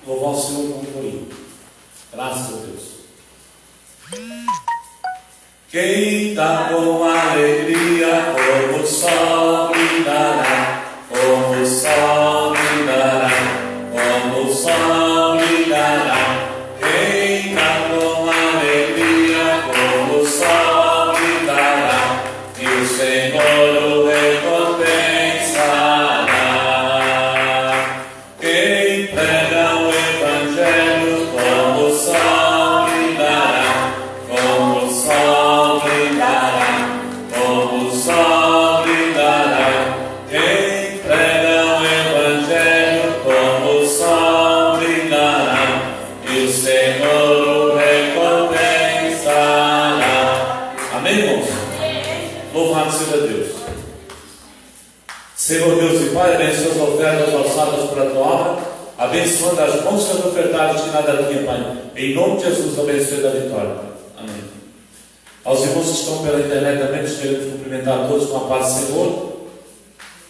louvar o Senhor com o hino. Graças a Deus. Quem está com alegria, como o sol brilhará, como o sol brilhará, como o sol brilhará. Quem está com alegria, como o sol brilhará, e o Senhor o recompensará. Quem prega o Evangelho, como o sol brilhará, como o sol brilhará, como o sol brilhará. Quem prega o Evangelho, como o sol brilhará, e o Senhor o recompensará. Amém, irmãos? Louvado seja Deus. Senhor Deus e Pai, abençoa as ofertas alçadas para a tua obra, abençoando as mãos que as ofertadas que nada tinha, Pai. Em nome de Jesus, abençoe da vitória. Amém. Aos irmãos que estão pela internet também, nós queremos cumprimentar todos com a paz do Senhor.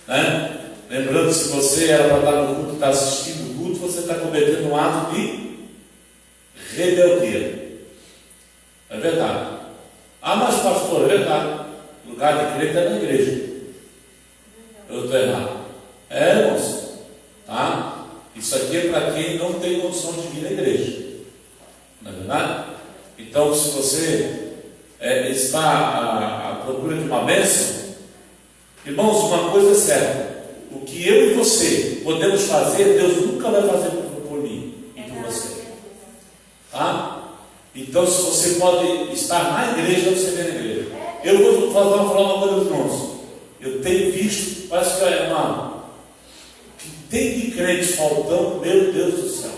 Né? Lembrando, se você era para estar no culto, está assistindo o culto, você está cometendo um ato de rebeldia. É verdade. Ah, mas pastor, é verdade. O lugar de crente é na igreja. Eu estou errado. É, irmãos. Tá? Isso aqui é para quem não tem condição de vir à igreja. Não é verdade? Então, se você está à procura de uma bênção, irmãos, uma coisa é certa: o que eu e você podemos fazer, Deus nunca vai fazer por mim e por você. Tá? Então, se você pode estar na igreja, você vem na igreja. Eu vou falar uma coisa dos irmãos. Eu tenho visto, parece que é uma que tem de crentes faltando, meu Deus do céu.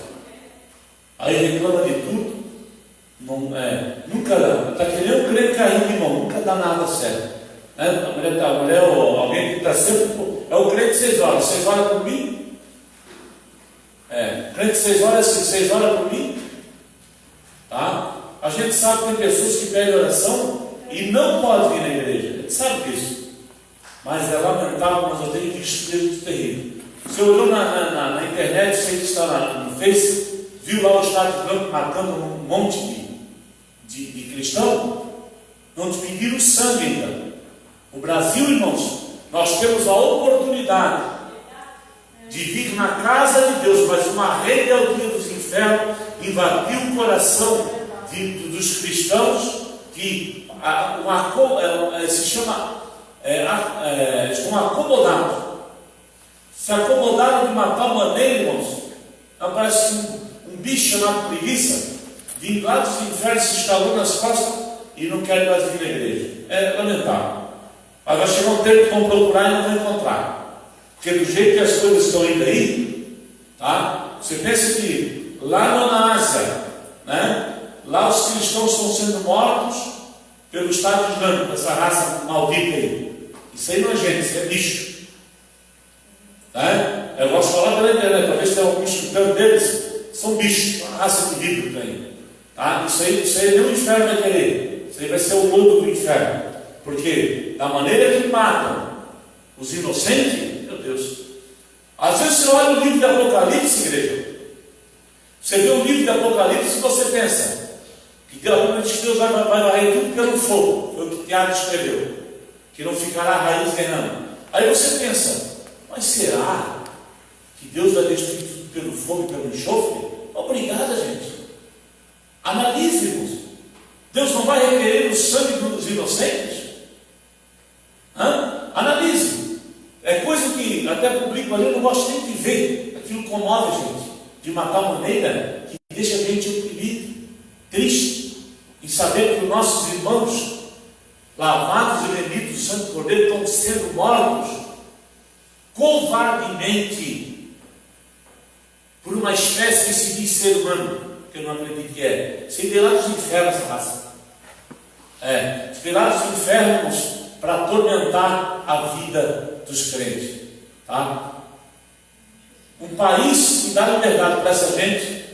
Aí reclama de tudo, nunca está querendo crer carrinho de mão, nunca dá nada certo. Né? A mulher alguém que está sempre, é o crente 6 horas, 6 horas por mim? Crente 6 horas, 6 horas por mim? Tá? A gente sabe que tem pessoas que pedem oração e não podem vir na igreja, a gente sabe disso. Mas é lamentável, mas eu tenho visto coisas terríveis. Você olhou na internet, você que está no Face, viu lá o Estado de Branco matando um monte de cristãos? Não te pediram sangue ainda. O Brasil, irmãos, nós temos a oportunidade de vir na casa de Deus, mas uma rebeldia dos infernos invadiu o coração dos cristãos, que se chama... estão acomodados. Se acomodaram de uma tal maneira, irmãos, parece um bicho chamado preguiça, vindo lá dos infernos, se instalou nas costas e não quer mais vir na igreja. É lamentável. Mas vai chegar um tempo que vão procurar e não vão encontrar. Porque do jeito que as coisas estão indo aí, tá? Você pensa que lá na Ásia, né? Lá os cristãos estão sendo mortos pelo Estado Islâmico, essa raça maldita aí. Isso aí não é gente, isso é bicho. Tá? Eu gosto de falar pela internet, talvez tenha algum escutando deles, são bichos, uma raça de vidro que tem. Tá? Isso aí nem o inferno vai querer. Isso aí vai ser o lodo do inferno. Porque da maneira que matam os inocentes, meu Deus. Às vezes você olha o livro de Apocalipse, igreja. Você vê o livro de Apocalipse e você pensa que Deus vai varrer tudo pelo fogo. Foi o que Tiago escreveu. Que não ficará raiz reinando. Aí você pensa, mas será que Deus vai destruir tudo pelo fogo e pelo enxofre? Obrigada, gente. Analise, irmãos. Deus não vai requerer o sangue dos inocentes? Analise. É coisa que até público ali eu não gosto nem de ver. Aquilo comove a gente. De uma tal maneira que deixa a gente oprimido, triste, em saber que os nossos irmãos, lavados e remidos do Santo Cordeiro, estão sendo mortos covardemente por uma espécie que se diz ser humano, que eu não acredito que é. Se vê lá dos infernos essa raça. Se vê lá dos infernos para atormentar a vida dos crentes. Tá? Um país que dá liberdade para essa gente,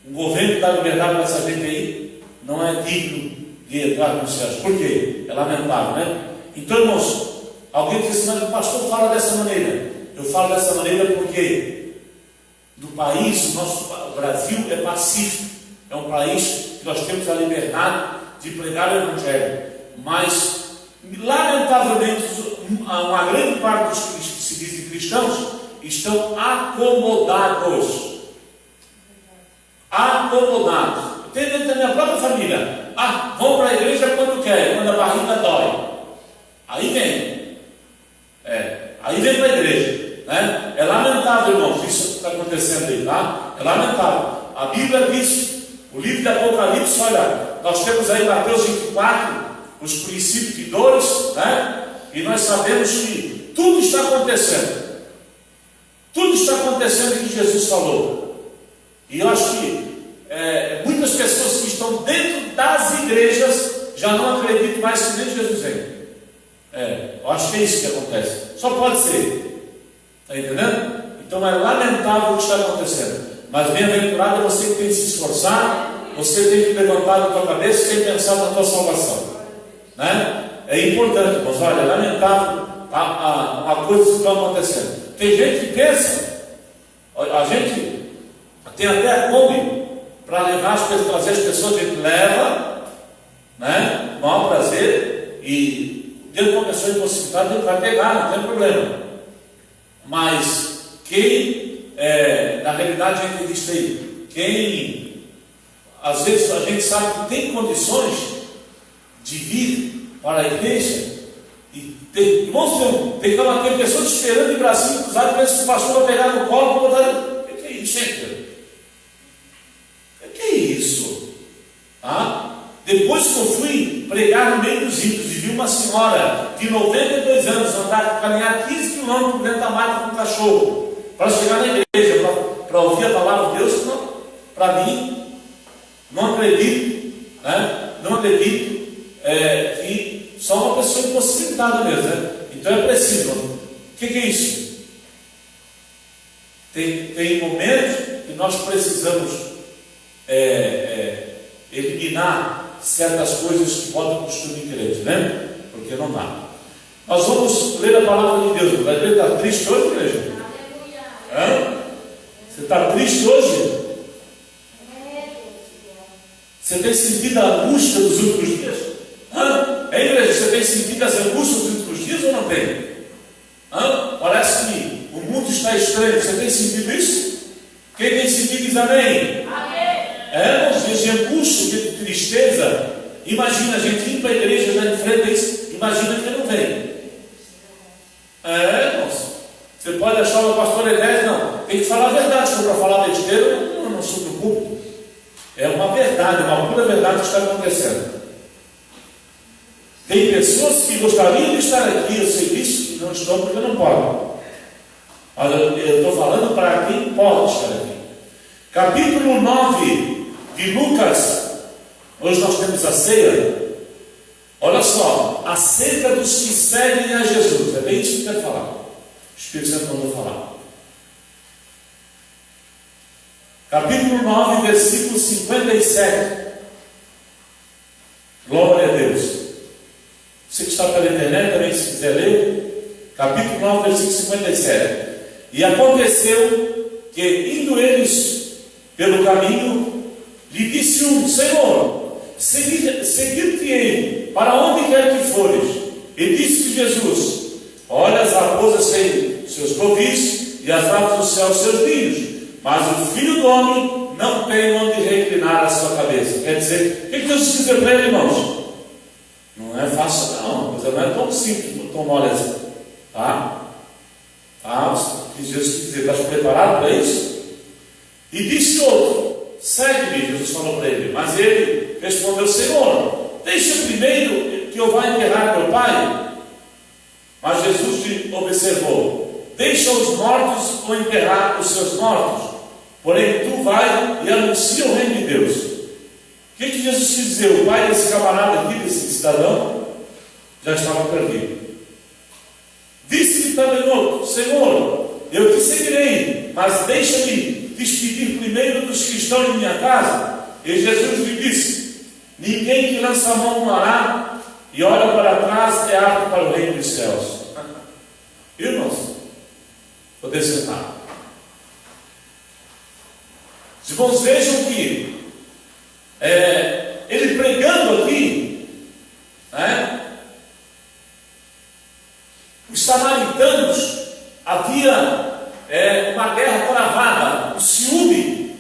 um governo que dá liberdade para essa gente aí, não é digno de entrar nos céus. Por quê? É lamentável, né? Então, irmãos, alguém diz assim, mas o pastor fala dessa maneira. Eu falo dessa maneira porque do país, o Brasil é pacífico, é um país que nós temos a liberdade de pregar o Evangelho, mas lamentavelmente uma grande parte dos que se dizem cristãos estão acomodados. Tem dentro da minha própria família. Vão para a igreja quando querem, quando a barriga dói. Aí vem. Aí vem para a igreja. Né? É lamentável, irmãos, isso que está acontecendo aí, tá? É lamentável. A Bíblia diz, o livro de Apocalipse, olha, nós temos aí Mateus 24, os princípios, né? E nós sabemos que tudo está acontecendo. Tudo está acontecendo que Jesus falou. E eu acho que muitas pessoas que estão dentro das igrejas já não acreditam mais que nem Jesus vem. Eu acho que é isso que acontece. Só pode ser. Está entendendo? Então é lamentável o que está acontecendo. Mas bem-aventurado é você que tem que se esforçar, você tem que levantar a tua cabeça sem pensar na tua salvação. Né? É importante, irmãos. Olha, é lamentável uma coisa que está acontecendo. Tem gente que pensa, a gente tem até a Kombi para levar trazer as pessoas, a gente leva, né? Com maior prazer, e dentro de uma pessoa impossibilitada, ele vai pegar, não tem problema. Mas quem, na realidade, a gente diz aí, quem, às vezes a gente sabe que tem condições de vir para a igreja, e tem pessoas esperando de bracinho cruzado, pensa que o pastor vai pegar no colo e botar. O que é isso, gente? O que é isso? Depois que eu fui pregar no meio dos ímpios e vi uma senhora de 92 anos caminhar 15 quilômetros dentro da mata com um cachorro para chegar na igreja, para ouvir a palavra de Deus, para mim, não acredito, né? Não acredito que só uma pessoa impossibilitada mesmo, né? Então é preciso. O que é isso? Tem momentos que nós precisamos eliminar certas coisas que podem costume crente, né? Porque não dá. Nós vamos ler a palavra de Deus. Vai ler, está triste hoje, igreja? Você está triste hoje? Você tem sentido a angústia dos últimos dias? Igreja, você tem sentido as angústias dos últimos dias ou não tem? Parece que o mundo está estranho. Você tem sentido isso? Quem tem sentido diz amém? Às vezes de angústia, de tristeza. Imagina a gente indo para a igreja, já enfrenta isso. Imagina que não vem. Nossa. Você pode achar o pastor Edés, não. Tem que falar a verdade. Se for para falar besteira, eu não sou do público. É uma verdade, uma pura verdade que está acontecendo. Tem pessoas que gostariam de estar aqui, eu sei disso, e não estão porque não podem. Mas eu estou falando para quem pode estar aqui. Capítulo 9 de Lucas. Hoje nós temos a ceia. Olha só, acerca dos que seguem a Jesus. É bem isso que eu quero falar. O Espírito Santo mandou falar. Capítulo 9, versículo 57. Glória a Deus. Você que está pela internet também, se quiser ler. Capítulo 9, versículo 57. E aconteceu que, indo eles pelo caminho, lhe disse um: Senhor, seguir-te-ei para onde quer que fores. E disse-lhe Jesus: olha, as raposas têm seus covis e as aves do céu seus ninhos, mas o Filho do Homem não tem onde reclinar a sua cabeça. Quer dizer, o que Deus quis dizer para ele, irmãos? Não é fácil, não. A coisa não é tão simples, tão mole assim. O que Jesus quis dizer? Está preparado para isso? E disse outro: segue-me, Jesus falou para ele. Mas ele respondeu: Senhor, deixa primeiro que eu vá enterrar meu pai. Mas Jesus lhe observou: deixa os mortos ou enterrar os seus mortos, porém tu vai e anuncia o reino de Deus. O que Jesus quis dizer? O pai desse camarada aqui, desse cidadão, já estava perdido. Disse-lhe também outro: Senhor, eu te seguirei, mas deixa-me despedir primeiro dos que estão em minha casa. E Jesus lhe disse: ninguém que lança a mão no arado e olha para trás é apto para o reino dos céus. Irmãos, poder sentar. Os irmãos vejam que ele pregando aqui, né, os samaritanos, havia uma guerra travada, o ciúme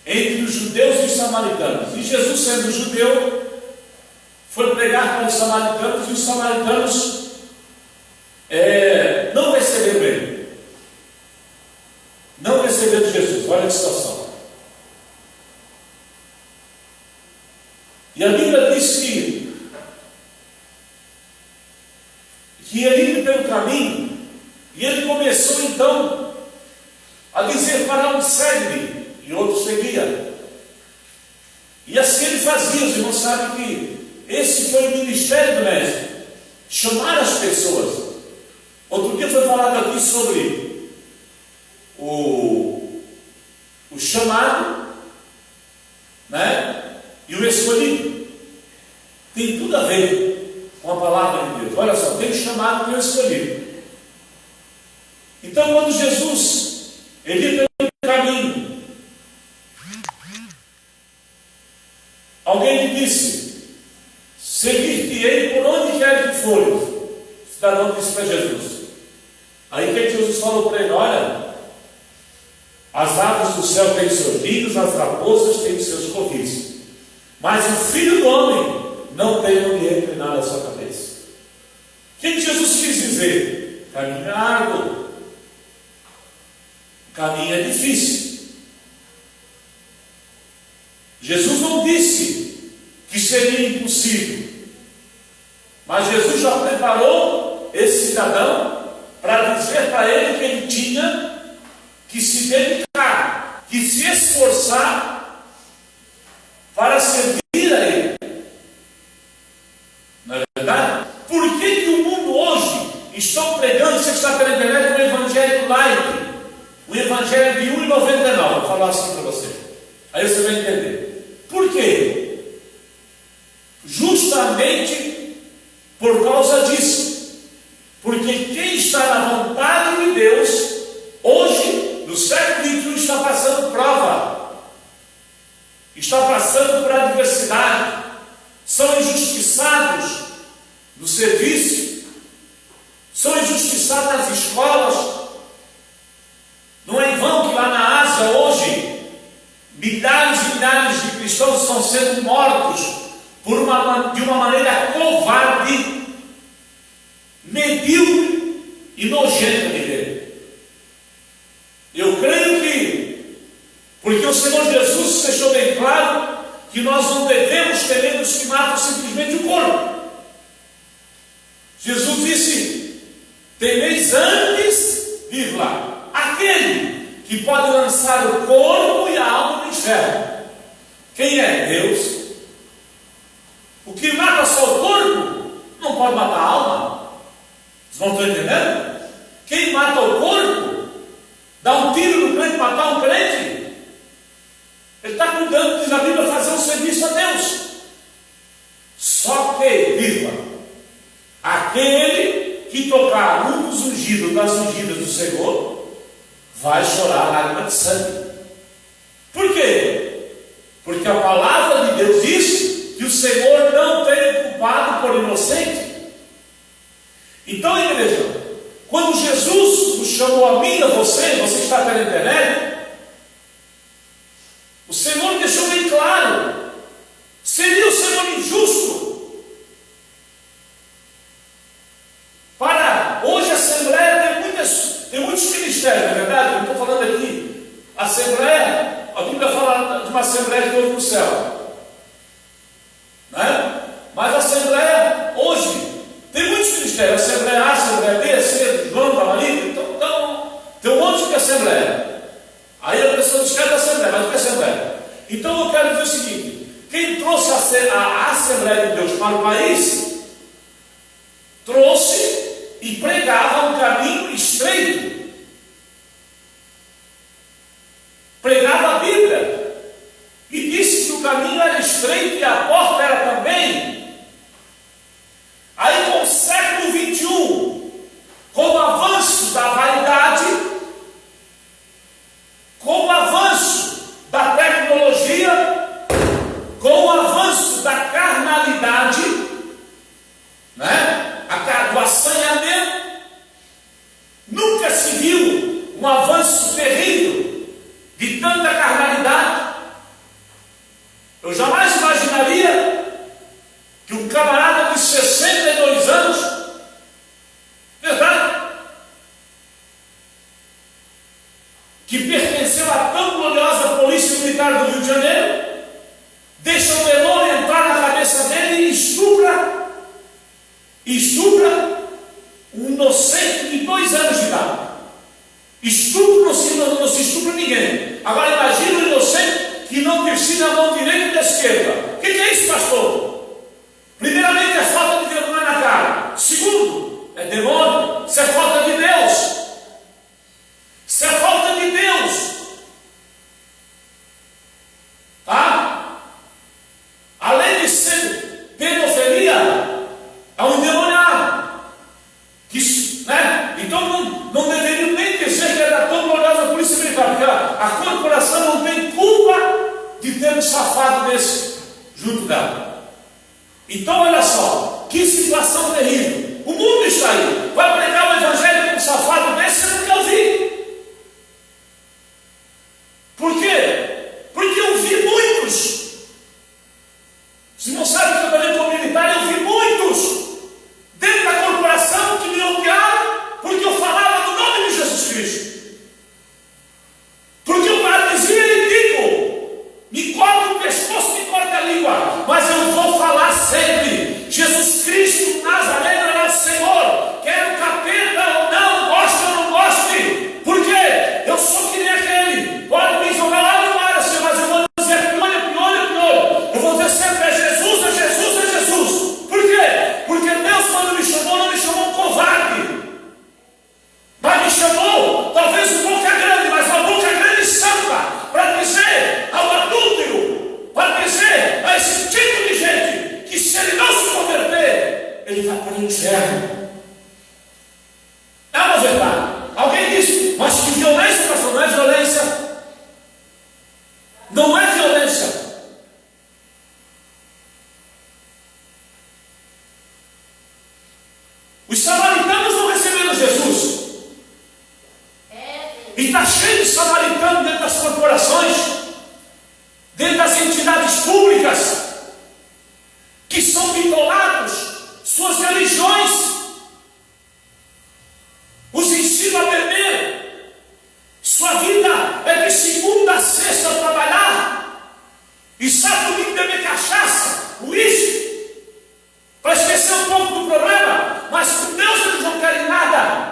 entre os judeus e os samaritanos. E Jesus, sendo judeu, foi pregar para os samaritanos, e os samaritanos não receberam ele. Não receberam Jesus. Olha a situação. E a Bíblia diz que ele ia pelo caminho, e ele começou então a dizer para um segue-me, e outro seguia. E assim ele fazia. Os irmãos sabem que esse foi o ministério do Mestre, chamar as pessoas. Outro dia foi falado aqui sobre o chamado, né, e o escolhido. Tem tudo a ver com a palavra de Deus. Olha só, tem o chamado e tem o escolhido. Então, quando Jesus ele ia pelo caminho, alguém lhe disse: seguir-te-ei por onde quer que fores. O cidadão disse para Jesus. Aí que Jesus falou para ele: olha, as aves do céu têm seus ninhos, as raposas têm seus covis, mas o Filho do Homem não tem onde reclinar a sua cabeça. O que Jesus quis dizer? Caminho é árduo, o caminho é difícil. Jesus não disse que seria impossível, mas Jesus já preparou esse cidadão para dizer para ele que ele tinha que se dedicar, que se esforçar para servir a ele. Não é verdade? Por que o mundo hoje está pregando, você está pela internet, um evangelho light, um evangelho de R$1,99? Vou falar assim para você, aí você vai entender. Por quê? Justamente por causa disso. Porque quem está na vontade de Deus, hoje, no século XXI, está passando prova, está passando por adversidade, são injustiçados no serviço, são injustiçados nas escolas. Não é em vão que lá na Ásia hoje milhares e milhares de cristãos estão sendo mortos de uma maneira covarde, medíocre e nojenta de ver. Eu creio que, porque o Senhor Jesus deixou bem claro que nós não devemos temer os que matam simplesmente o corpo. Jesus disse: temeis antes, vírgula, aquele que pode lançar o corpo e a alma no inferno. Quem é? Deus. O que mata só o corpo não pode matar a alma. Vocês não estão entendendo? Quem mata o corpo, dá um tiro no crente, matar um crente, ele está cuidando, diz a Bíblia, fazer um serviço a Deus. Só que, vírgula, aquele que tocar um dos ungidos, das ungidas do Senhor, vai chorar lágrima de sangue. Por quê? Porque a palavra de Deus diz que o Senhor não tem culpado por inocente. Então, igreja, quando Jesus nos chamou a mim e a você que está pela internet, o Senhor deixou bem claro: seria o Senhor injusto para hoje a Assembleia tem muitos ministérios, não é verdade? Eu estou falando aqui, Assembleia, a Bíblia fala de uma Assembleia que houve no céu, né? Mas a Assembleia hoje tem muitos ministérios, Assembleia A, Assembleia B, C, João, Tamarino, então tem um monte de Assembleia. Aí a pessoa diz que é da Assembleia, mas o que é Assembleia? Então eu quero dizer o seguinte: quem trouxe a Assembleia de Deus para o país, trouxe e pregava um caminho estreito, pregava a Bíblia, e disse que o caminho era estreito e a porta era também. Aí com o século XXI, com o avanço da vaidade, com o avanço militar do Rio de Janeiro, deixa o demônio entrar na cabeça dele e estupra um inocente de 2 anos de idade. Estupro não se estupra ninguém. Agora imagina um inocente que não tercina a mão direita e da esquerda. O que é isso, pastor? Primeiramente é falta de vergonha na cara. Segundo, é demônio. Isso é falta de Deus. Isso é falta de Deus. Tá? Além de ser pedofilia, é um endemoniado. Né? Então não deveriam nem dizer que era tão gloriosa a polícia militar, porque a corporação não tem culpa de ter um safado desse junto dela. Então olha só, que situação terrível. O mundo está aí. Vai pregar o evangelho com um safado desse, você nunca ouvi. Por quê? Porque eu vi muitos. Se não sabe que eu trabalhei como militar, eu vi muitos dentro da corporação que me odiaram porque eu falava no nome de Jesus Cristo. Porque eu parecia inimigo. Me corta o pescoço, me corta a língua. Mas eu vou falar sempre. Jesus Cristo Nazareno é nosso Senhor. Quer o capeta ou não, goste ou não goste. Por quê? Eu sou que nem aquele. Pode me jogar lá no mar assim, mas eu vou dizer piolho. Eu vou dizer sempre é Jesus, é Jesus, é Jesus. Por quê? Porque Deus, quando me chamou, não me chamou covarde. Mas me chamou, talvez um boca grande, mas uma boca grande e santa, para dizer ao adúltero, para dizer a esse tipo de gente, que se ele não se converter, ele vai para o inferno. É uma verdade. Alguém disse, mas que violência, pastor? Não é violência. Não é violência. Os samaritanos não receberam Jesus. E está cheio de samaritano dentro das corporações, dentro das entidades públicas, que são bitolados, suas religiões os ensinam a beber, sua vida é de segunda a sexta trabalhar, e sábado domingo beber cachaça, uísque, para esquecer um pouco do problema, mas com Deus eles não querem nada.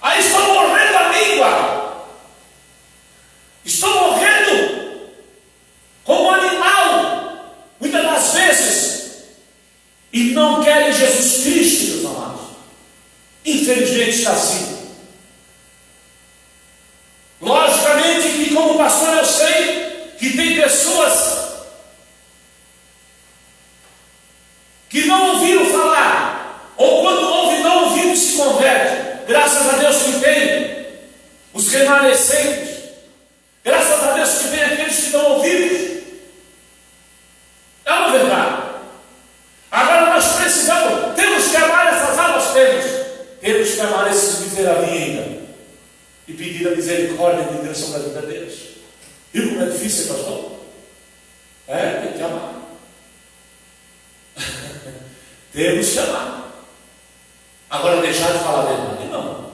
Aí estão morrendo a língua, estão morrendo como animal, muitas das vezes, e não querem Jesus Cristo, meus amados. Infelizmente está assim. Logicamente que, como pastor, eu sei que tem pessoas que não ouviram falar, ou quando ouvem, não ouviram, se convertem. Graças a Deus que tem os remanescentes. Graças a Deus que tem aqueles que estão ouvidos. É uma verdade. Agora nós precisamos, temos que amar essas almas, temos que amar esses miseráveis ainda e pedir a misericórdia de Deus sobre a vida deles. Viu como é difícil, pastor? Tem que amar. Temos que amar. Agora deixar de falar a verdade, não.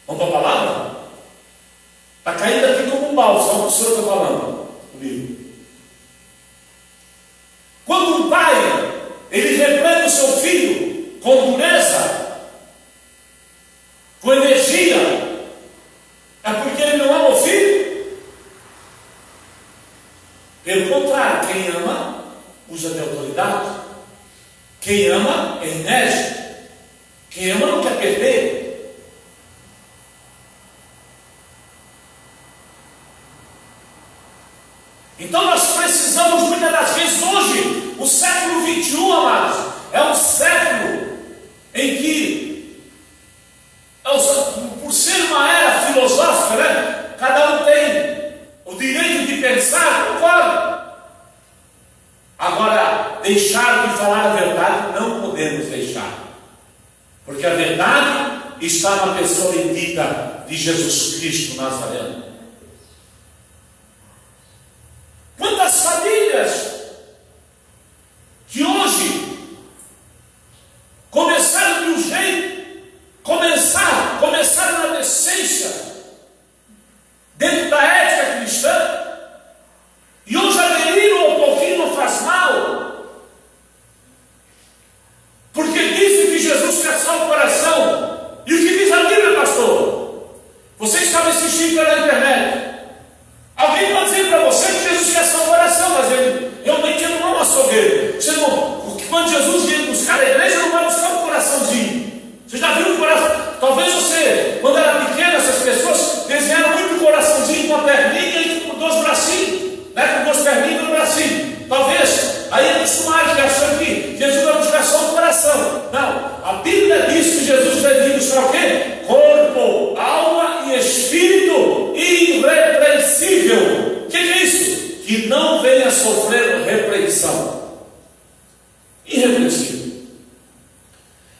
Vamos para a palavra? Está caindo aqui como um balde, só o que o senhor está falando comigo. Quando um pai, ele repreende o seu filho com dureza, com energia, é porque ele não ama o filho? Pelo contrário, quem ama usa de autoridade. Quem ama é enérgico. Quem ama não quer perder. Então nós precisamos, muitas das vezes, hoje, o século 21, amados, é um século em que, por ser uma era filosófica, né, cada um tem o direito de pensar, concordo. Agora, deixar de falar a verdade não podemos deixar, porque a verdade está na pessoa bendita de Jesus Cristo Nazareno. Quantas famílias que hoje começaram de um jeito, começaram na decência, justifique pela internet. Alguém pode dizer para você que Jesus quer só oração, mas ele realmente não é um açougueiro. Você não, porque quando Jesus vem buscar a igreja, não vai buscar um coraçãozinho. Você já viu o coração? Talvez você, quando era pequeno, essas pessoas desenharam muito o coraçãozinho com a perninha e com dois bracinhos, né? Com duas perninhas e um bracinho. Talvez, aí acostumaram achando que Jesus vai buscar só um coração. Não, a Bíblia diz que Jesus vai vir buscar o quê? Corpo, alma e espírito irrepreensível. O que é isso? Que não venha sofrer repreensão. Irrepreensível.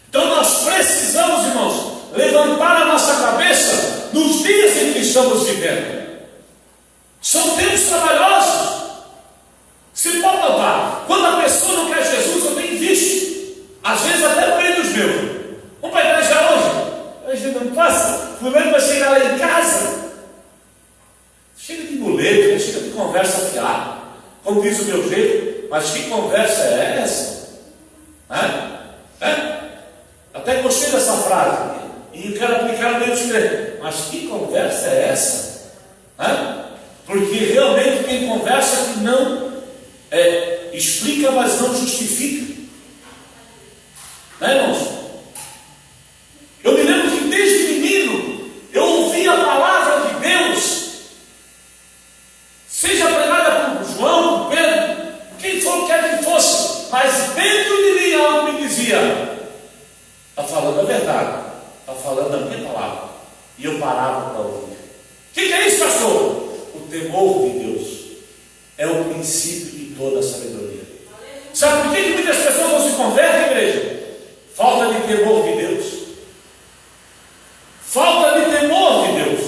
Então nós precisamos, irmãos, levantar a nossa cabeça nos dias em que estamos vivendo. São tempos trabalhosos. Se pode notar, quando a pessoa não quer Jesus, eu tenho visto, às vezes até no meio dos meus. Vamos para a igreja hoje? Hoje não passa. Fulano vai chegar lá em casa. Chega de boleto, chega de conversa fiada. Como diz o meu jeito, mas que conversa é essa? Até gostei dessa frase. E eu quero aplicar no meio dos crentes. Mas que conversa é essa? Porque realmente tem conversa que não explica, mas não justifica. Não é, irmãos? Eu me lembro que desde menino eu ouvi a palavra de Deus, seja pregada por João, por Pedro, quem for, quer que fosse, mas dentro de mim algo me dizia: está falando a verdade, está falando a minha palavra. E eu parava para ouvir. O que é isso, pastor? O temor de Deus é o princípio de toda a sabedoria. Sabe por que muitas pessoas não se convertem, igreja? Falta de temor de Deus. Falta de temor de Deus.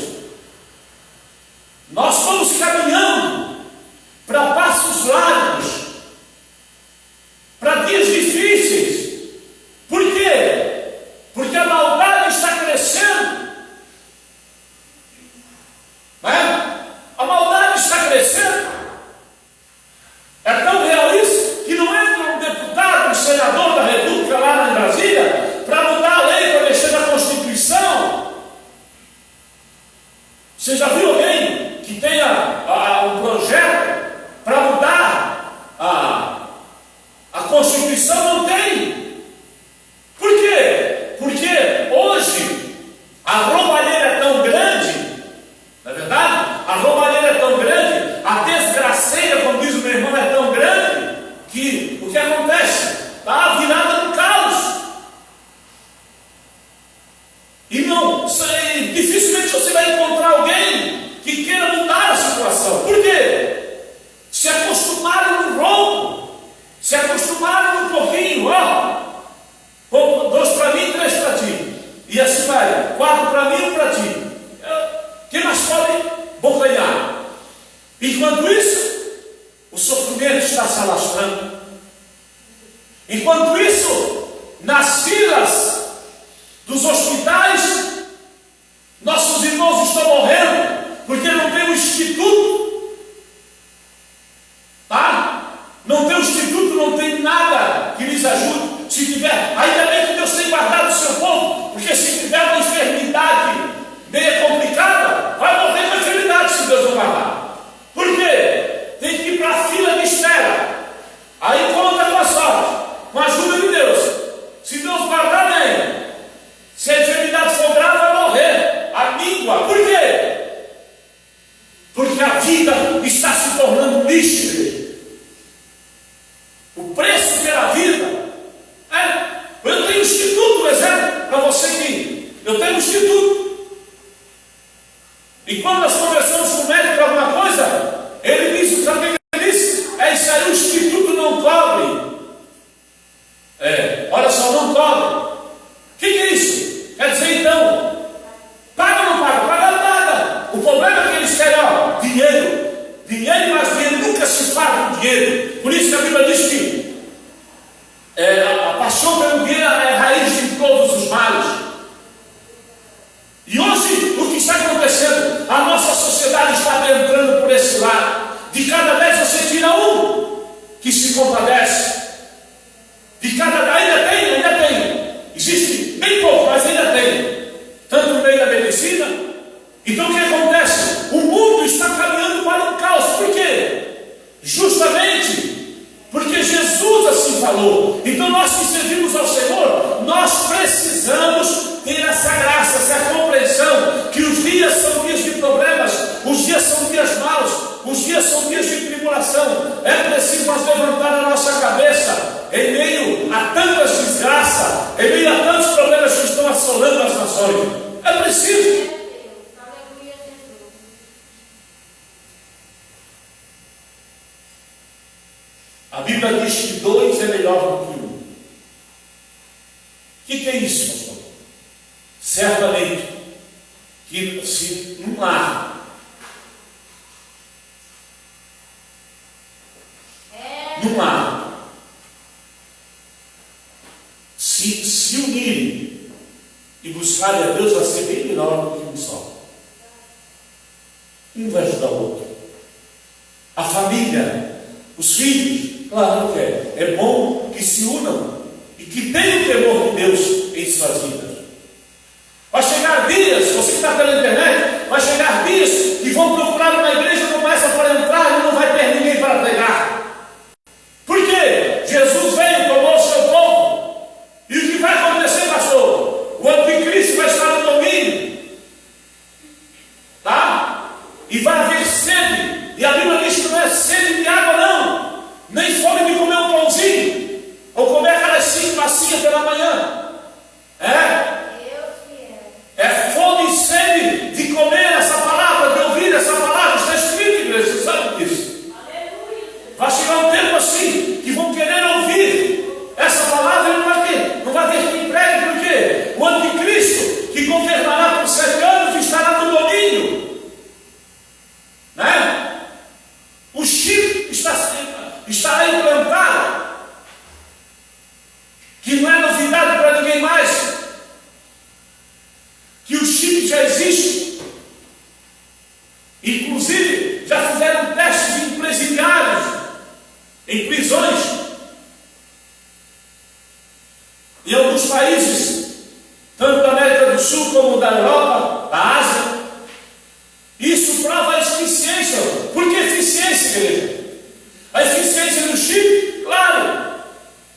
Nós vamos caminhando para passos largos, para dias difíceis. Por quê? Porque a maldade está crescendo. Não é? A maldade está crescendo. É tão real isso que não entra um deputado, um senador da República lá em Brasília para mudar a lei, para mexer na Constituição. Você já viu alguém que tenha um projeto para mudar a Constituição? Não tem. Por quê? Porque hoje a roubalheira é tão grande, não é verdade? A roubalheira é tão grande, a desgraceira, como diz o meu irmão, é tão grande, que o que acontece? Está virada no caos. E não, dificilmente você vai encontrar alguém que queira mudar a situação. Por quê? Se acostumaram no roubo, se acostumaram no pouquinho, dois para mim, três para ti, e assim vai, 4 para mim, 1 para ti. Quem mais pode bocanhar? Enquanto isso, o sofrimento está se alastrando. Enquanto isso, nas filas dos hospitais, nossos irmãos estão morrendo porque não tem um instituto, tá? Não tem um instituto, não tem nada que lhes ajude. Se tiver, ainda bem que Deus tem guardado o seu povo, porque se tiver uma enfermidade meio complicada, vai morrer com a enfermidade se Deus não guardar. Por quê? Tem que ir para a fila de espera. Aí conta com a sorte, com a ajuda de Deus. Se Deus guardar, bem. Se a enfermidade for grave, vai morrer. A míngua. Por quê? Porque a vida está se tornando lixo. O preço pela vida. Eu tenho um instituto, por exemplo, para você que eu tenho um instituto. E quando nós conversamos com o médico de alguma coisa, ele disse, sabe o que ele disse? Isso aí o instituto não cobre. Olha só, não cobre. O que é isso? Quer dizer então, paga ou não paga? Paga nada. O problema é que eles querem, dinheiro. Dinheiro, mas dinheiro nunca se faz com dinheiro. Por isso que a Bíblia diz que a paixão pelo dinheiro é a raiz de todos os males. E hoje, o que está acontecendo? A nossa sociedade está adentrando por esse lado. De cada 10 você tira um que se compadece. De cada 10 ainda tem. Existe bem pouco, mas ainda tem. Tanto no meio da medicina. Então o que acontece? falou. Então nós que servimos ao Senhor, nós precisamos ter essa graça, essa compreensão, que os dias são dias de problemas, os dias são dias maus, os dias são dias de tribulação. É preciso nós levantar a nossa cabeça em meio a tantas desgraças, em meio a tantos problemas que estão assolando as nações. É preciso. A Bíblia diz que 2 é melhor do que 1. O que é isso, pastor? Certamente que se num lar, se unirem e buscarem a Deus, vai ser bem melhor do que um só. Um vai ajudar o outro. A família, os filhos, claro que é. É bom que se unam e que tenham o temor de Deus em suas vidas. Vai chegar dias, você que está pela internet, vai chegar dias que vão procurar uma igreja, começa para entrar e não vai ter ninguém para pregar. Por quê? Jesus veio, tomou o seu povo. E o que vai acontecer, pastor? O anticristo vai estar no domínio. Tá? E vai haver sede. E a Bíblia diz que não é sede de água, não. Nem fome de comer um pãozinho. Ou comer aquelas 5 massinhas pela manhã. É fome e sede de comer essa palavra, de ouvir essa palavra. Está escrito, igreja, você sabe disso. Vai chegar um tempo assim, que vão querer ouvir essa palavra e não vai ter quem pregue, porque o anticristo, que governará por 7 anos, estará no domínio. Né? O chip estará implantado, que não é novidade para ninguém mais, que o chip já existe. Inclusive já fizeram testes em presidiários, em prisões, em alguns países, tanto da América do Sul como da Europa, da Ásia. Isso prova a eficiência. Por que eficiência, igreja? A eficiência do chip, claro,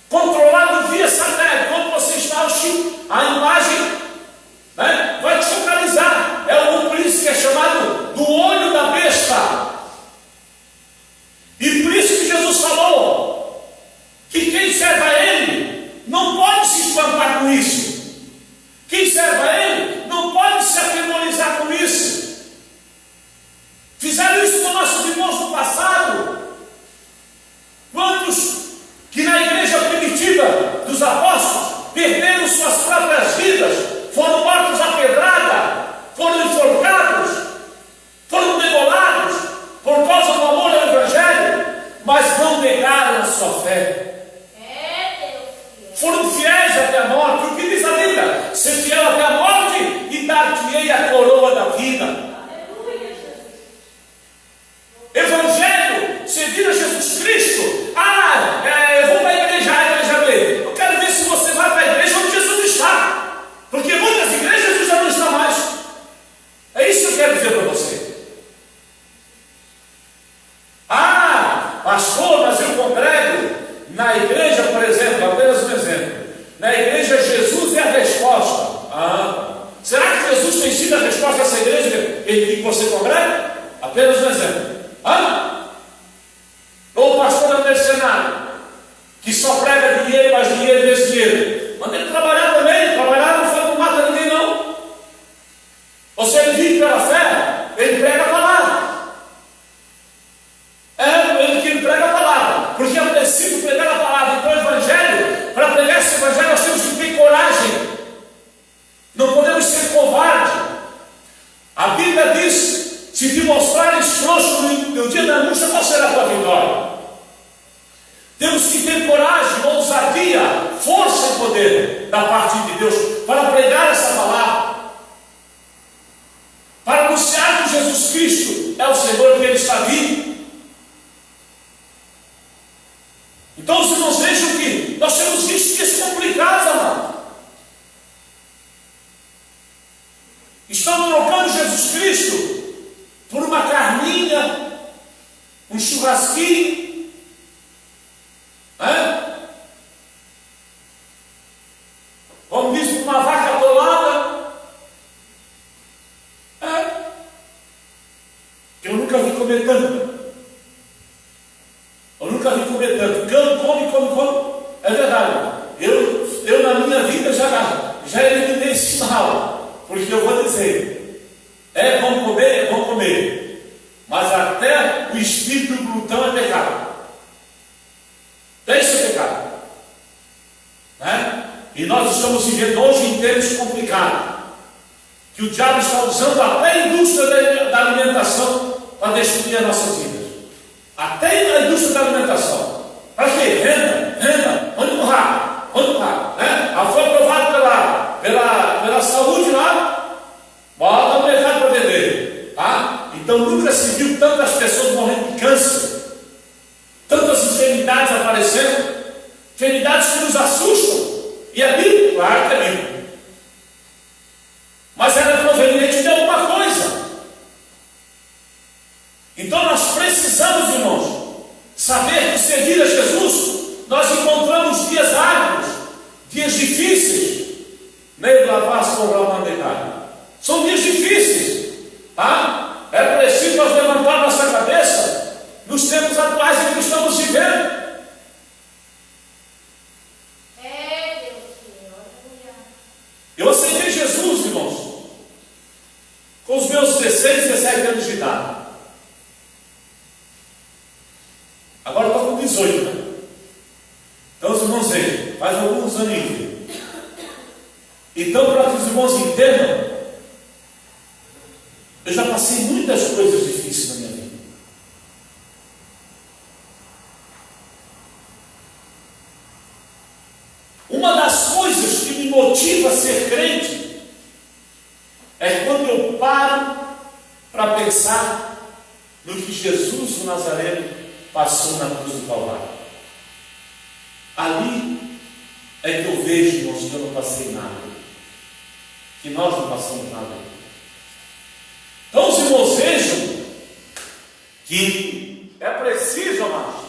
controlado via satélite. Quando você está o chip, a imagem, né, vai te focalizar. Por isso que é chamado do olho da besta. E por isso que Jesus falou que quem serve a Ele não pode se espantar com isso. Quem serve a Ele não pode se atemorizar com isso. Fizeram isso com nossos irmãos no passado. Quantos que na igreja primitiva dos apóstolos perderam suas próprias vidas, foram mortos à pedrada, foram enforcados, foram degolados por causa do amor ao Evangelho, mas não negaram a sua fé. Foram fiéis até a morte. O que diz a Bíblia? Ser fiel até a morte e dar-te-ei a coroa da vida. Evangelho, servir a Jesus Cristo. Eu vou para a igreja B. Eu quero ver se você vai para a igreja onde Jesus está, porque muitas igrejas já não estão mais. É isso que eu quero dizer para você. Pastor, mas eu congrego na igreja, por exemplo, apenas um exemplo. Na igreja Jesus é a resposta. Será que Jesus tem sido a resposta a essa igreja que você congrega? Apenas um exemplo. Ou o pastor é um mercenário, que só prega dinheiro, mais dinheiro, mais dinheiro. Manda ele trabalhar também. Trabalhar não foi não mata ninguém, não. Ou se ele vive pela fé, ele prega a palavra. Ele que prega a palavra, porque é preciso pregar a palavra. Então o Evangelho, para pregar esse Evangelho, nós temos que ter coragem. Não podemos ser covardes. A Bíblia diz: se te mostrares frouxo no dia da angústia, qual será a tua vitória? Temos que ter coragem, ousadia, força e poder da parte de Deus para pregar essa palavra, para anunciar que Jesus Cristo é o Senhor, que Ele está vivo. Então os irmãos vejam que nós temos visto dias complicados, amado. Estão trocando Jesus Cristo por uma carninha, um churrasquinho, nunca vi comer tanto. Eu nunca vi comer tanto. Cão come. É verdade. Eu na minha vida já eliminei esse mal. Porque eu vou dizer, é bom comer. Mas até o espírito do glutão é pecado. Isso é pecado. Né? E nós estamos vivendo hoje em tempos complicados. Que o diabo está usando até a indústria da alimentação para destruir as nossas vidas. Até a indústria da alimentação. Para quê? Renda, vamos empurrar. Né? Foi aprovado pela saúde lá, bota no mercado para vender. Tá? Então nunca se viu tantas pessoas morrendo de câncer, tantas enfermidades aparecendo, enfermidades que nos assustam. E é bíblico? Claro que é bíblico. Mas era proveniente de alguma coisa. Então nós precisamos, irmãos, saber que servir a Jesus, nós encontramos dias árduos, dias difíceis. São dias difíceis. Tá? É preciso nós levantar nossa cabeça nos tempos atuais em que estamos vivendo. Eu aceitei Jesus, irmãos, com os meus 16, 17 anos de idade. Agora eu estou com 18, né? Então os irmãos vejam, faz alguns anos. Então, para que os irmãos entendam, eu já passei muitas coisas difíceis na minha vida. Uma das coisas que me motiva a ser crente é quando eu paro para pensar no que Jesus, o Nazareno, passou na cruz do Calvário. Ali é que eu vejo, irmãos, que eu não passei nada, que nós não passamos nada. Então os irmãos vejam que é preciso, amados,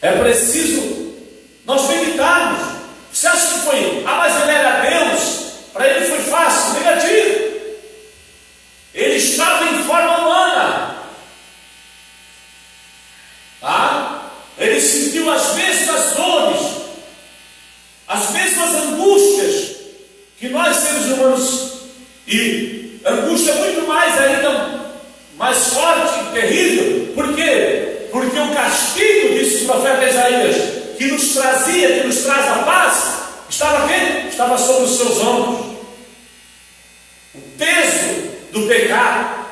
é preciso nós meditarmos. Você acha que foi, mas ele era Deus, para ele foi fácil? Negativo. Ele estava em forma humana. Tá? Ele sentiu as mesmas dores, as mesmas angústias que nós seres humanos, e angústia muito mais ainda, mais forte e terrível. Por quê? Porque o castigo, disse o profeta Isaías, que nos trazia, que nos traz a paz, estava aqui, estava sobre os seus ombros. O peso do pecado.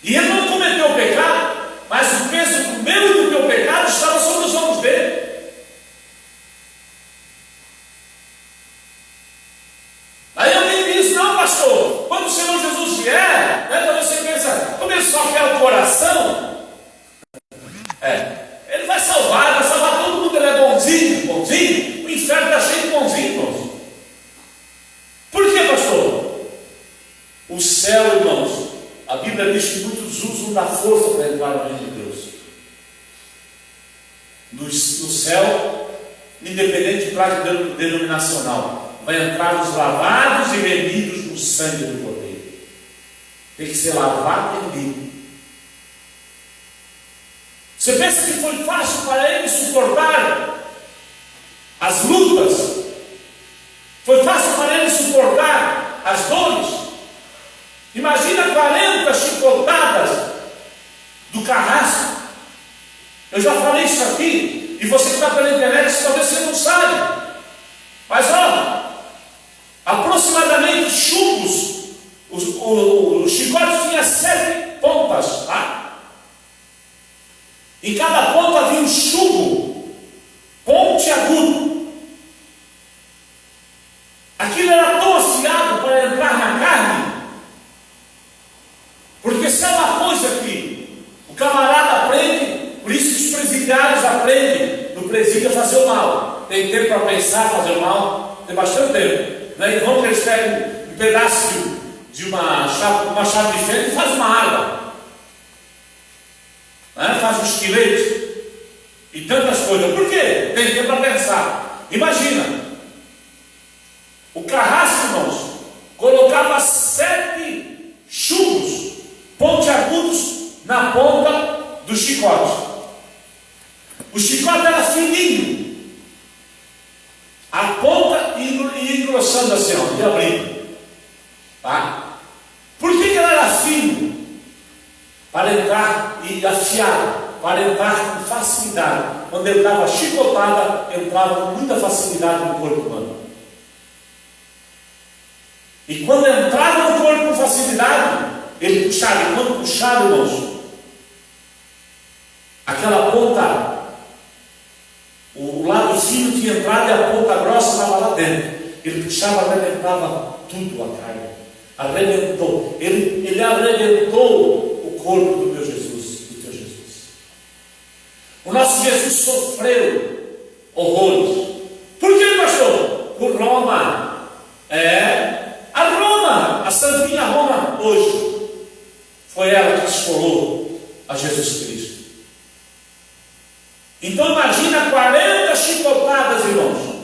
E ele não cometeu o pecado, mas o peso do meu e do teu pecado estava sobre os ombros dele. Aí alguém diz, não, pastor, quando o Senhor Jesus vier, então você pensa, como ele só quer o coração, ele vai salvar todo mundo, ele é bonzinho, o inferno está cheio de bonzinho, irmãos. Por que, pastor? O céu, irmãos, a Bíblia diz que muitos usam da força para entrar no reino de Deus. No céu, independente de prazo denominacional, vai entrar os lavados e remidos no sangue do Cordeiro. Tem que ser lavado e remido. Você pensa que foi fácil para ele suportar as lutas? Foi fácil para ele suportar as dores? Imagina 40 chicotadas do carrasco. Eu já falei isso aqui, e você que está pela internet, talvez você não sabe. Mas aproximadamente chumbos, o chicote tinha 7 pontas, tá? Em cada ponta havia um chumbo pontiagudo. Aquilo era tão afiado para entrar na carne, porque se é uma coisa que o camarada aprende, por isso que os presidiários aprendem no presídio a fazer o mal. Tem tempo para pensar, fazer o mal, tem bastante tempo. Né? E vão que eles pegam um pedaço de uma chave de ferro e faz uma arma. Né? Faz um esqueleto e tantas coisas. Por quê? Tem tempo para pensar. Imagina, o carrasco, irmãos, colocava 7 chumbos pontiagudos para entrar e afiar, para entrar com facilidade. Quando ele dava chicotada, entrava com muita facilidade no corpo humano. E quando entrava no corpo com facilidade, ele puxava. E quando puxava, irmãos, aquela ponta, o lado fino tinha entrado e a ponta grossa estava lá dentro. Ele puxava, arrebentava tudo a carne. Arrebentou. Ele arrebentou o corpo do meu Jesus, do teu Jesus. O nosso Jesus sofreu horrores. Por que, pastor? Por Roma. A Roma, a santinha Roma hoje, foi ela que esfolou a Jesus Cristo. Então imagina 40 chicotadas, irmãos,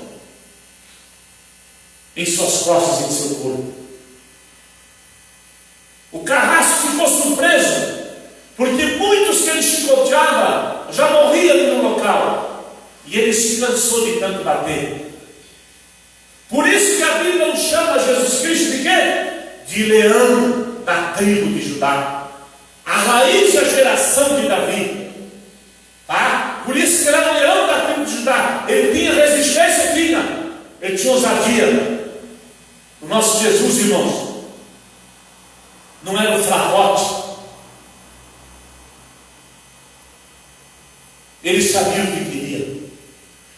em suas costas e em seu corpo. O carrasco ficou surpreso, porque muitos que ele chicoteava já morriam no local, e ele se cansou de tanto bater. Por isso que a Bíblia não chama Jesus Cristo de quê? De leão da tribo de Judá, a raiz da geração de Davi. Tá? Por isso que ele era o leão da tribo de Judá. Ele tinha resistência, ele tinha ousadia. O nosso Jesus, irmãos, não era um fracote. Ele sabia o que queria.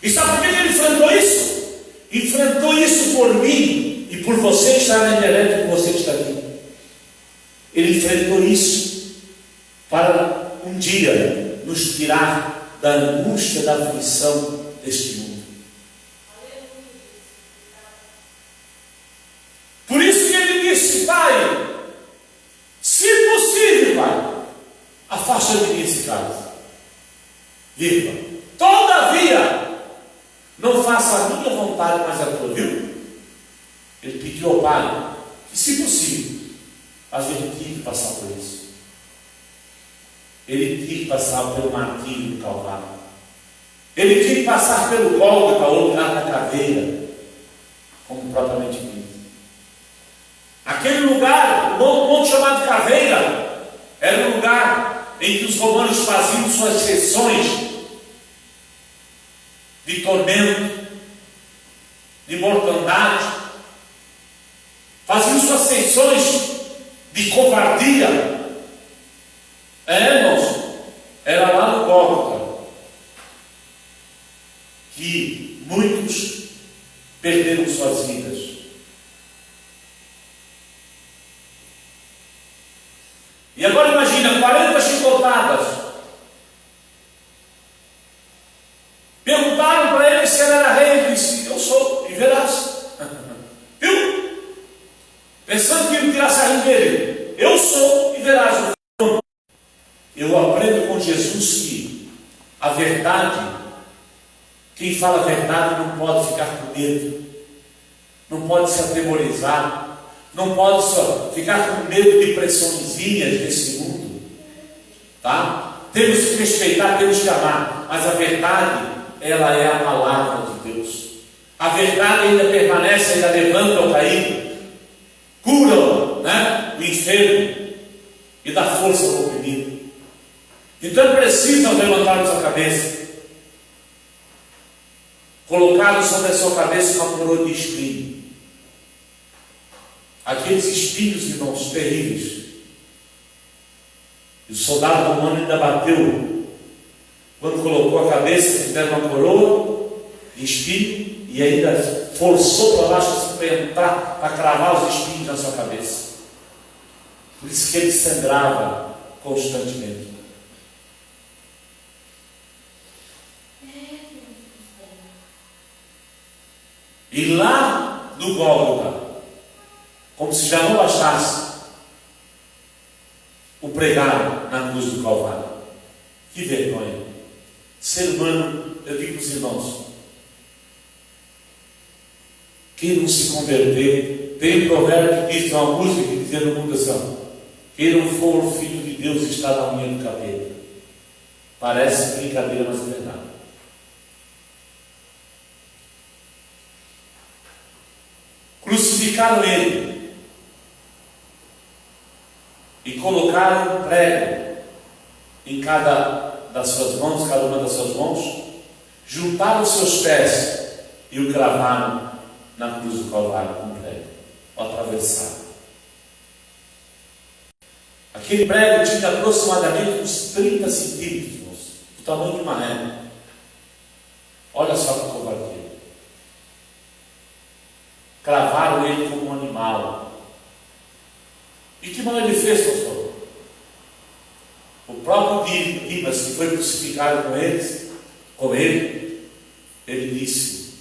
E sabe por que ele enfrentou isso? Enfrentou isso por mim e por você que está na internet, por você que está aqui. Ele enfrentou isso para um dia nos tirar da angústia, da aflição deste mundo. Por isso que ele disse: Pai, se possível, Pai, afasta de mim esse cálice. Vírgula. Todavia, não faça a minha vontade, mas a tua. Viu? Ele pediu ao Pai que, se possível, a gente tinha que passar por isso. Ele tinha que passar pelo martírio do Calvário. Ele tinha que passar pelo Gólgota, ou lugar da caveira, como propriamente dito. Aquele lugar, o monte chamado Caveira, era um lugar em que os romanos faziam suas sessões de tormento, de mortandade, faziam suas sessões de covardia. Irmãos, era lá no Gólgota que muitos perderam suas vidas. E agora imagina, 40 chicotadas. Perguntaram para ele se ele era rei. Ele disse: eu sou, e verás. Viu? Pensando que ele tirasse a rima dele. Eu sou, e verás. Eu aprendo com Jesus que a verdade, quem fala a verdade não pode ficar com medo, não pode se atemorizar, não pode só ficar com medo de pressõezinhas desse mundo, tá? Temos que respeitar, temos que amar, mas a verdade, ela é a palavra de Deus. A verdade ainda permanece, ainda levanta o caído, cura, né, o enfermo e dá força ao oprimido. Então precisam levantarmos a cabeça, colocar sobre a sua cabeça uma coroa de espinho. Aqueles espinhos, irmãos, terríveis. E o soldado romano ainda bateu, quando colocou a cabeça, fizeram uma coroa de espinho e ainda forçou para baixo para cravar os espinhos na sua cabeça. Por isso que ele sangrava constantemente. E lá no Gólgota, como se já não bastasse o pregar na cruz do Calvário. Que vergonha. Ser humano, eu digo para os irmãos, quem não se converter, tem um provérbio que diz, uma música que dizia no mundo assim: quem não for o filho de Deus está na unha do capeta. Parece brincadeira, mas é verdade. Crucificaram ele e colocaram um prego em cada das suas mãos, cada uma das suas mãos, juntaram os seus pés e o cravaram na cruz do Calvário com um prego, o atravessaram. Aquele prego tinha aproximadamente uns 30 centímetros, o tamanho de uma régua. Olha só que covardia. Cravaram ele como um animal. E que mal ele fez, pastor? O próprio Dimas, que foi crucificado com ele disse,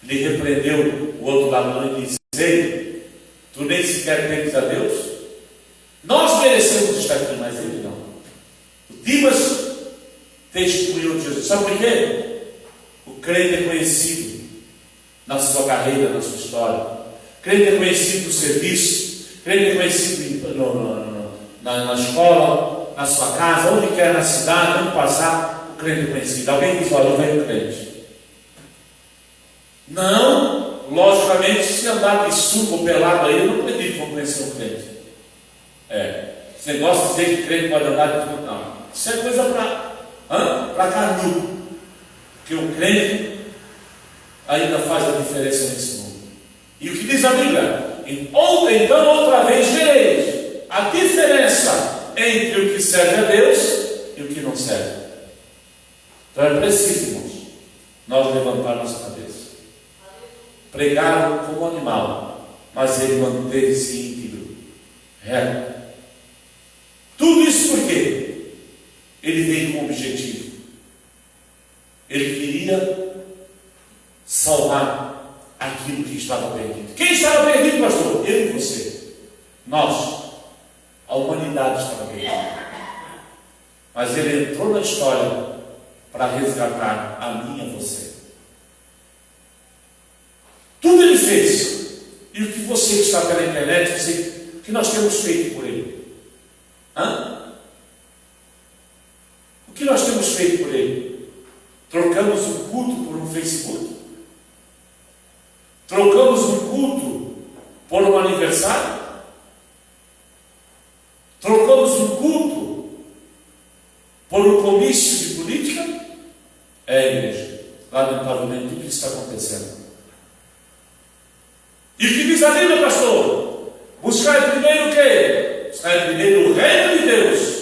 ele repreendeu o outro ladrão e disse: ei, tu nem sequer temes a Deus? Nós merecemos estar aqui, mas ele não. O Dimas testemunhou de Jesus. Sabe por quê? O crente é conhecido na sua carreira, na sua história. O crente é conhecido no serviço. O crente é conhecido na escola, na sua casa, onde quer, na cidade, onde passar. O crente é conhecido. Alguém diz: olha, eu venho crente. Não, logicamente, se andar de suco ou pelado aí, eu não acredito que vão conhecer um crente. Esse negócio de dizer que crente pode andar de tudo, não. Isso é coisa para carnudo. Porque o crente ainda faz a diferença nesse mundo. E o que diz a Bíblia? Então outra vez vereis a diferença entre o que serve a Deus e o que não serve. Então é preciso, irmãos, nós levantar nossa cabeça. Pregaram como animal, mas ele manteve-se íntegro, reto. Tudo isso por quê? Ele veio com um objetivo. Ele queria salvar aquilo que estava perdido. Quem estava perdido, pastor? Eu e você. Nós. A humanidade estava perdida. Mas ele entrou na história para resgatar a mim e a você. Tudo ele fez. E o que você que está pela internet, o que nós temos feito por ele? O que nós temos feito por ele? Trocamos o culto por um Facebook? Trocamos um culto por um aniversário? Trocamos um culto por um comício de política? Igreja, lamentavelmente tudo isso está acontecendo. E o que diz a Bíblia, pastor? Buscar primeiro o quê? Buscar primeiro o reino de Deus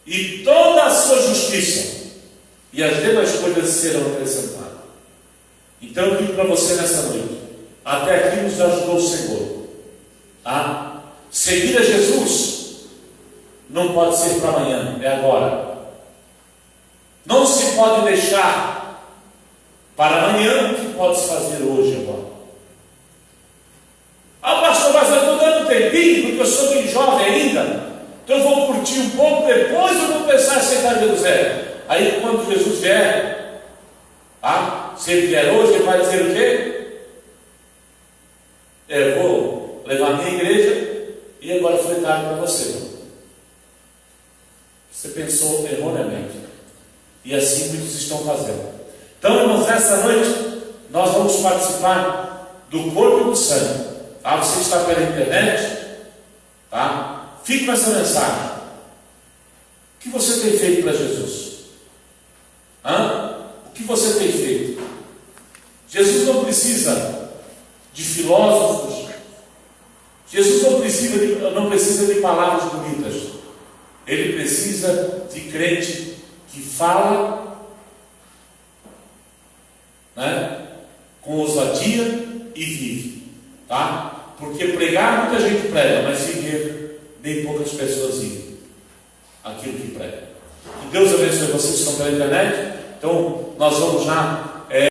e toda a sua justiça, e as demais coisas serão acrescentadas. Então eu digo para você nessa noite: até aqui nos ajudou o Senhor. Seguir a Jesus não pode ser para amanhã, é agora. Não se pode deixar para amanhã o que pode se fazer hoje, agora. Pastor, mas eu estou dando tempinho, porque eu sou bem jovem ainda, então eu vou curtir um pouco, depois eu vou pensar em aceitar Jesus. Aí quando Jesus vier, se ele vier hoje, ele vai dizer o quê? Eu vou levar a minha igreja e agora foi tarde para você. Você pensou erroneamente. E assim muitos estão fazendo. Então, irmãos, nessa noite nós vamos participar do corpo e do sangue. Você que está pela internet, fique com essa mensagem. O que você tem feito para Jesus? O que você tem feito? Jesus não precisa de filósofos. Jesus não precisa de palavras bonitas. Ele precisa de crente que fala, com ousadia e vive. Porque pregar muita gente prega, mas viver bem poucas pessoas vivem aquilo que prega. Que Deus abençoe vocês que estão pela internet. Então nós vamos já